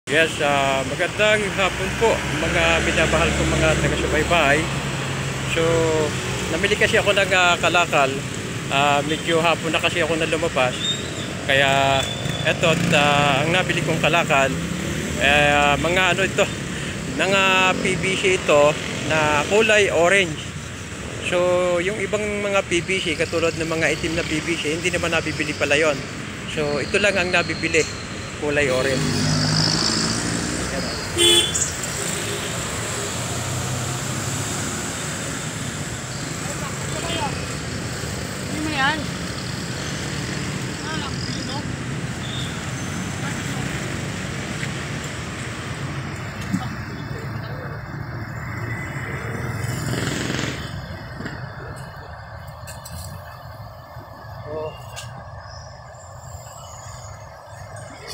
Yes, magandang hapon po mga minamahal kong mga taga-subaybay. So, namili kasi ako ng kalakal. Medyo hapon na kasi ako na lumabas. Kaya eto, ang nabili kong kalakal, mga ano ito, mga PVC ito na kulay orange. So, yung ibang mga PVC, katulad ng mga itim na PVC, hindi naman nabibili pala yon. So, ito lang ang nabibili, kulay orange. Ano mo yan?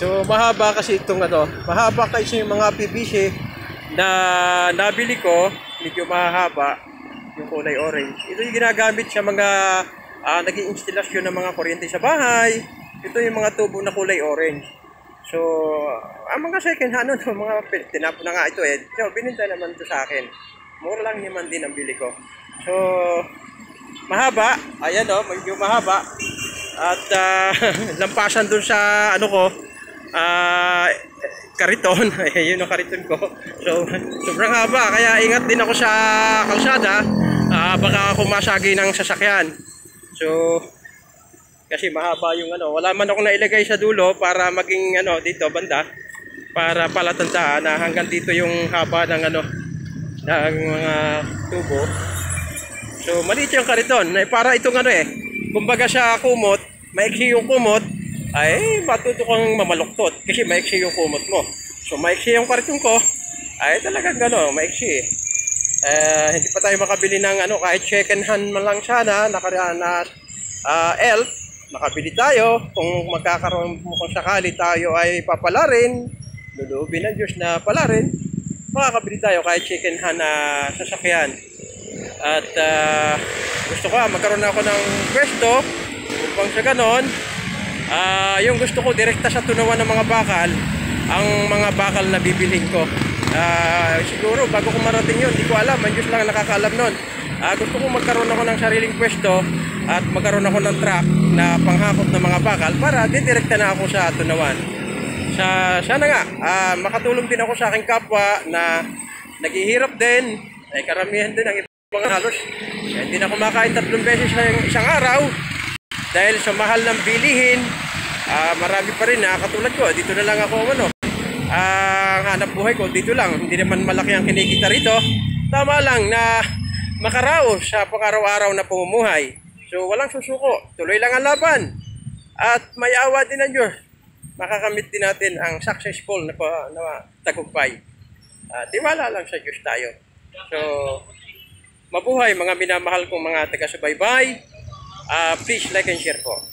So mahaba kasi itong mahaba kasi yung mga PVC na nabili ko, medyo mahaba yung kulay orange. Ito yung ginagamit sa mga naging instalasyon ng mga kuryente sa bahay. Ito yung mga tubo na kulay orange. So ang mga second hand mga tinapon na nga ito eh. So bininta naman ito sa akin. Mura lang naman din ang bili ko. So mahaba, ayan medyo mahaba. At lampasan dun sa kariton. Yun ang kariton ko. So sobrang haba, kaya ingat din ako sa kalsada. Baka ako masagi ng sasakyan. So kasi mahaba yung wala man ako nailagay sa dulo para maging dito banda, para palatandaan na hanggang dito yung haba ng ng mga tubo. So maliit yung kariton, para itong kumbaga sa kumot, maiksi yung kumot, ay matuto kang mamaluktot kasi maiksi yung kumot mo. So maiksi yung kariton ko, ay talagang maiksi. Hindi pa tayo makabili ng kahit second hand man lang sana na elf, makabili tayo kung magkakaroon mo kung sakali tayo ay papalarin, lulubin ng Diyos na palarin, makakabili tayo kahit second hand na sasakyan. At gusto ko magkaroon ako ng pwesto upang sa ganon, yung gusto ko direkta sa tunawan ng mga bakal, ang mga bakal na bibilhin ko. Siguro bago ko marating yun, hindi ko alam, ang Diyos lang nakakaalam nun. Gusto ko magkaroon ako ng sariling pwesto at magkaroon ako ng truck na panghakot ng mga bakal para didirekta na ako sa tunawan. Sana nga makatulong din ako sa aking kapwa na naghihirap din, ay karamihan din ang mga halos hindi na kumakain 3 beses sa isang araw dahil sa mahal ng bilihin. Marami pa rin katulad ko, dito na lang ako ang hanap buhay ko dito lang, hindi naman malaki ang kinikita rito, tama lang na makaraos sa pang-araw-araw na pamumuhay. So walang susuko, tuloy lang ang laban at may awa din ng Diyos, makakamit din natin ang successful na tagumpay. Tiwala lang sa Diyos tayo. So mabuhay mga minamahal kong mga taga-subaybay. Please like and share po.